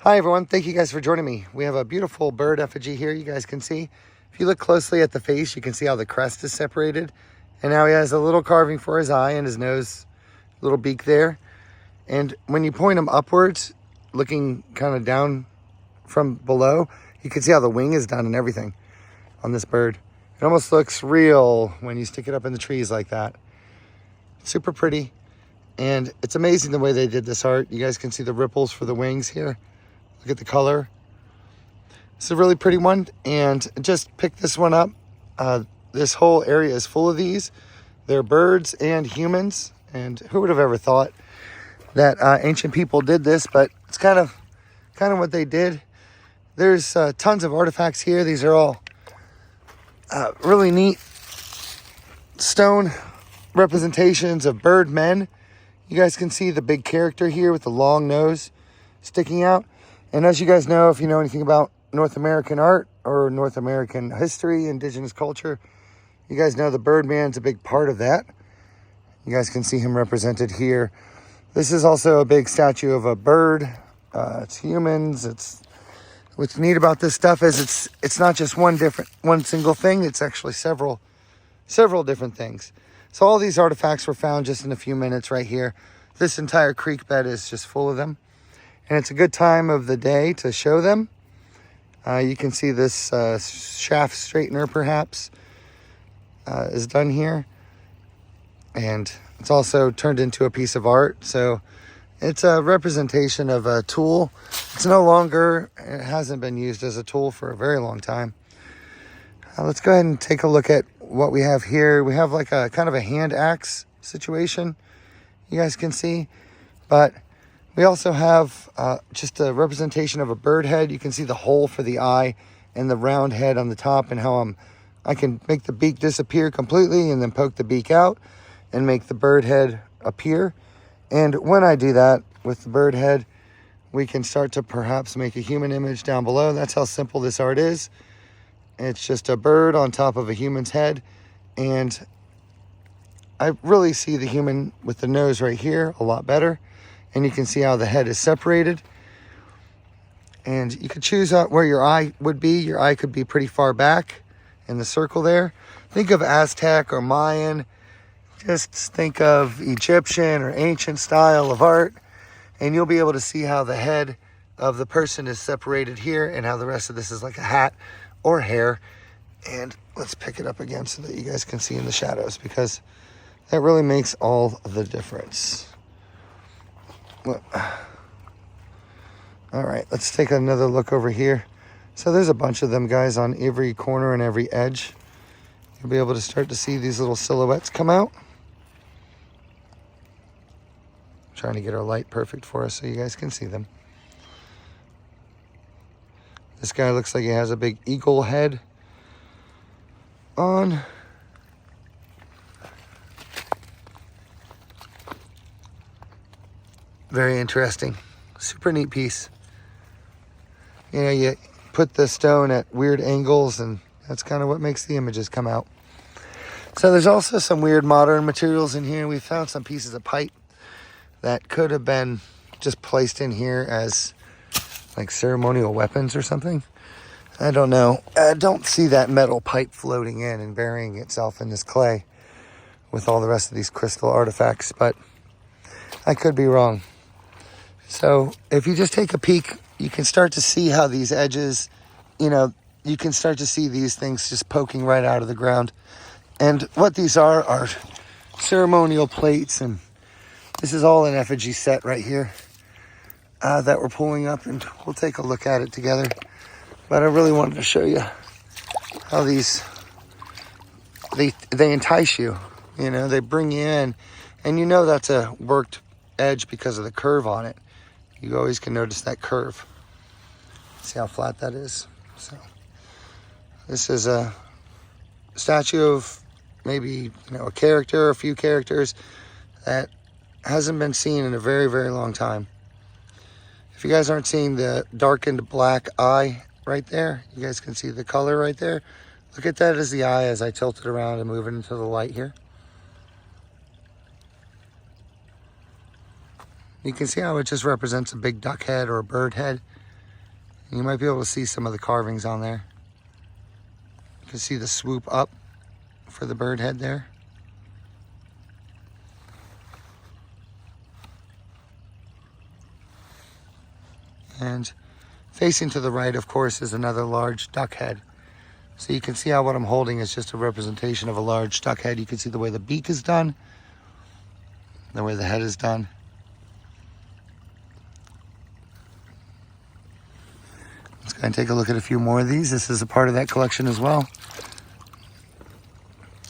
Hi everyone, thank you guys for joining me. We have a beautiful bird effigy here you guys can see. If you look closely at the face, you can see how the crest is separated. And now he has a little carving for his eye and his nose, little beak there. And when you point him upwards, looking kind of down from below, you can see how the wing is done and everything on this bird. It almost looks real when you stick it up in the trees like that. Super pretty. And it's amazing the way they did this art. You guys can see the ripples for the wings here. Look at the color. It's a really pretty one, and just pick this one up. This whole area is full of these. They're birds and humans, and who would have ever thought that ancient people did this, but it's kind of what they did. There's tons of artifacts here. These are all really neat stone representations of bird men. You guys can see the big character here with the long nose sticking out. And as you guys know, if you know anything about North American art or North American history, indigenous culture, you guys know the Birdman's a big part of that. You guys can see him represented here. This is also a big statue of a bird. It's humans. What's neat about this stuff is it's not just one single thing. It's actually several different things. So all these artifacts were found just in a few minutes right here. This entire creek bed is just full of them. And it's a good time of the day to show them. You can see this shaft straightener perhaps is done here. And it's also turned into a piece of art. So it's a representation of a tool. It hasn't been used as a tool for a very long time. Let's go ahead and take a look at what we have here. We have like a kind of a hand axe situation, you guys can see. But we also have just a representation of a bird head. You can see the hole for the eye and the round head on the top, and how I can make the beak disappear completely and then poke the beak out and make the bird head appear. And when I do that with the bird head, we can start to perhaps make a human image down below. That's how simple this art is. It's just a bird on top of a human's head. And I really see the human with the nose right here a lot better. And you can see how the head is separated. And you could choose out where your eye would be. Your eye could be pretty far back in the circle there. Think of Aztec or Mayan. Just think of Egyptian or ancient style of art. And you'll be able to see how the head of the person is separated here and how the rest of this is like a hat or hair. And let's pick it up again so that you guys can see in the shadows, because that really makes all the difference. All right, let's take another look over here. So there's a bunch of them, guys, on every corner and every edge. You'll be able to start to see these little silhouettes come out. I'm trying to get our light perfect for us so you guys can see them. This guy looks like he has a big eagle head on. Very interesting. Super neat piece. You know, you put the stone at weird angles, and that's kind of what makes the images come out. So there's also some weird modern materials in here. We found some pieces of pipe that could have been just placed in here as like ceremonial weapons or something. I don't know. I don't see that metal pipe floating in and burying itself in this clay with all the rest of these crystal artifacts, but I could be wrong. So if you just take a peek, you can start to see how these edges, you can start to see these things just poking right out of the ground. And what these are ceremonial plates, and this is all an effigy set right here that we're pulling up, and we'll take a look at it together. But I really wanted to show you how these, they entice you, they bring you in, and that's a worked edge because of the curve on it. You always can notice that curve. See how flat that is? So this is a statue of maybe, a character, a few characters that hasn't been seen in a very, very long time. If you guys aren't seeing the darkened black eye right there, you guys can see the color right there. Look at that as the eye as I tilt it around and move it into the light here. You can see how it just represents a big duck head or a bird head. You might be able to see some of the carvings on there. You can see the swoop up for the bird head there. And facing to the right, of course, is another large duck head. So you can see how what I'm holding is just a representation of a large duck head. You can see the way the beak is done, the way the head is done. Let's go and take a look at a few more of these. This is a part of that collection as well.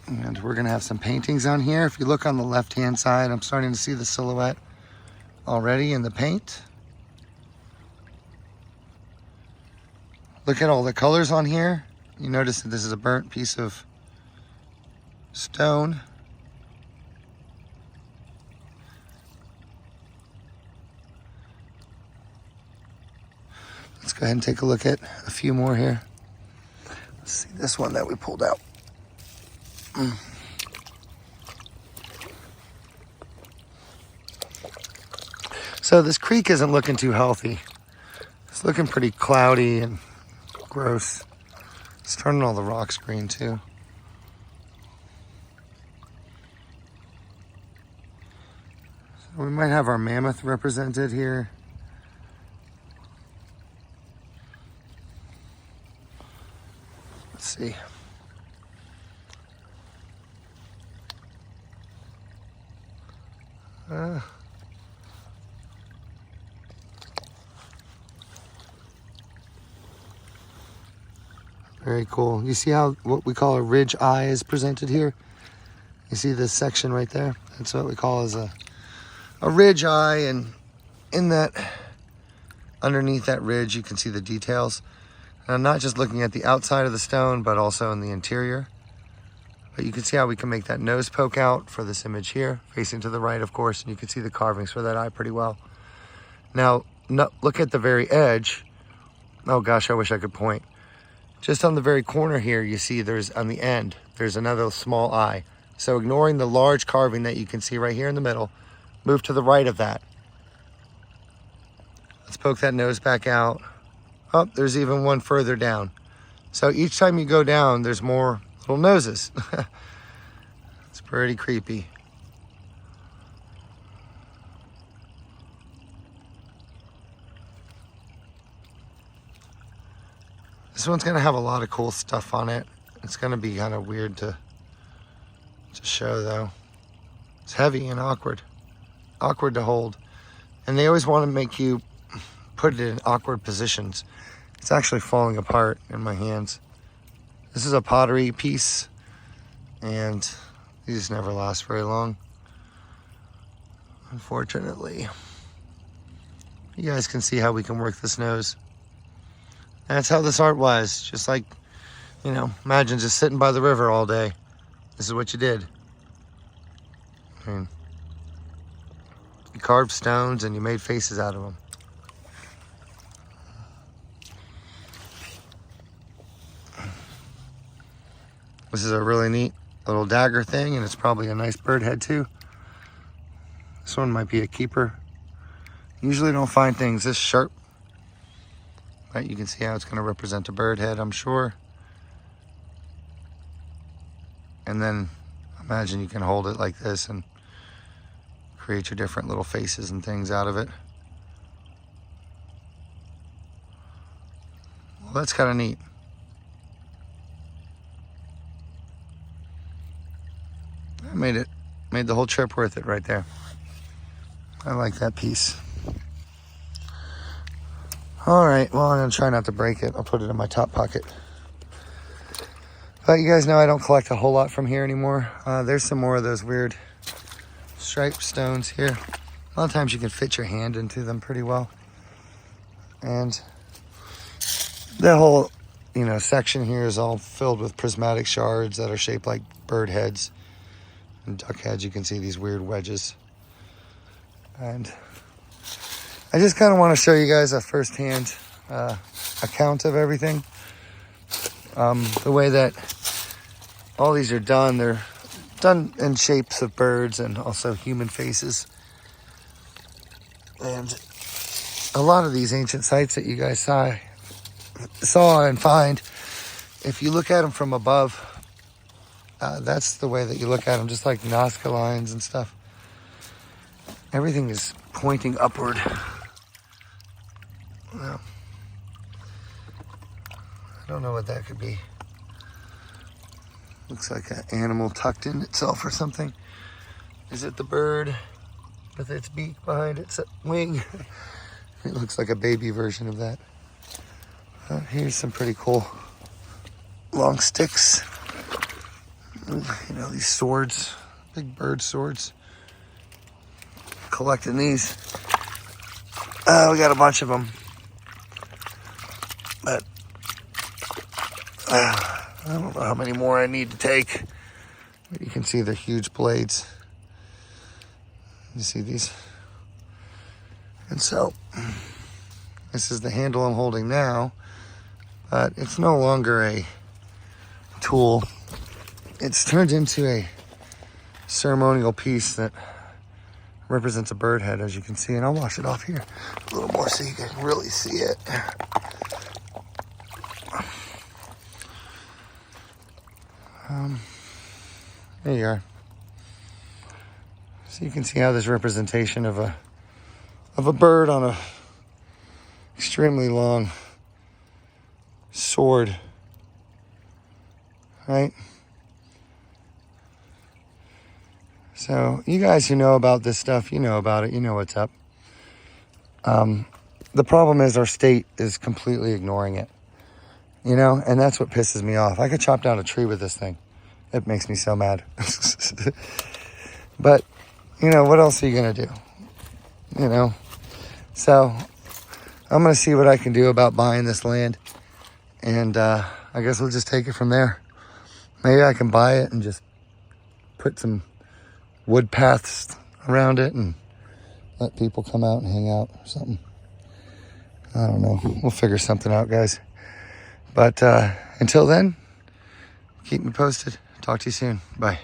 And we're gonna have some paintings on here. If you look on the left-hand side, I'm starting to see the silhouette already in the paint. Look at all the colors on here. You notice that this is a burnt piece of stone. Let's go ahead and take a look at a few more here. Let's see this one that we pulled out. So this creek isn't looking too healthy. It's looking pretty cloudy and gross. It's turning all the rocks green too. So we might have our mammoth represented here. Let's see. Very cool. You see how what we call a ridge eye is presented here? You see this section right there? That's what we call as a ridge eye, and in that, underneath that ridge, you can see the details. And I'm not just looking at the outside of the stone, but also in the interior. But you can see how we can make that nose poke out for this image here, facing to the right, of course, and you can see the carvings for that eye pretty well. Now, look at the very edge. Oh gosh, I wish I could point. Just on the very corner here, you see there's, on the end, there's another small eye. So ignoring the large carving that you can see right here in the middle, move to the right of that. Let's poke that nose back out. Oh, there's even one further down. So each time you go down, there's more little noses. It's pretty creepy. This one's gonna have a lot of cool stuff on it. It's gonna be kind of weird to show though. It's heavy and awkward to hold. And they always want to make you put it in awkward positions. It's actually falling apart in my hands. This is a pottery piece, and these never last very long, unfortunately. You guys can see how we can work this nose. That's how this art was. Just like, you know, imagine just sitting by the river all day. This is what you did. I mean, you carved stones and you made faces out of them. This is a really neat little dagger thing, and it's probably a nice bird head too. This one might be a keeper. Usually don't find things this sharp. Right, you can see how it's going to represent a bird head, I'm sure. And then imagine you can hold it like this and create your different little faces and things out of it. Well, that's kind of neat. I made the whole trip worth it right there. I like that piece. All right, well, I'm gonna try not to break it. I'll put it in my top pocket. But you guys know I don't collect a whole lot from here anymore. There's some more of those weird striped stones here. A lot of times you can fit your hand into them pretty well. And the whole, you know, section here is all filled with prismatic shards that are shaped like bird heads and duck heads. You can see these weird wedges. And I just kind of want to show you guys a first-hand account of everything. The way that all these are done, they're done in shapes of birds and also human faces. And a lot of these ancient sites that you guys saw saw and find, if you look at them from above, that's the way that you look at them, just like Nazca lines and stuff. Everything is pointing upward. Well, I don't know what that could be. Looks like an animal tucked in itself or something. Is it the bird with its beak behind its wing? It looks like a baby version of that. Here's some pretty cool long sticks. You know, these swords, big bird swords. Collecting these. We got a bunch of them. But I don't know how many more I need to take. But you can see they're huge blades. You see these? And so, this is the handle I'm holding now, but it's no longer a tool. It's turned into a ceremonial piece that represents a bird head, as you can see. And I'll wash it off here a little more so you can really see it. There you are. So you can see how this representation of a bird on a extremely long sword, right? So you guys who know about this stuff, you know about it, you know what's up. The problem is our state is completely ignoring it, you know, and that's what pisses me off. I could chop down a tree with this thing. It makes me so mad. But, you know, what else are you going to do? You know? So, I'm going to see what I can do about buying this land. And I guess we'll just take it from there. Maybe I can buy it and just put some wood paths around it and let people come out and hang out or something. I don't know. We'll figure something out, guys. But until then, keep me posted. Talk to you soon. Bye.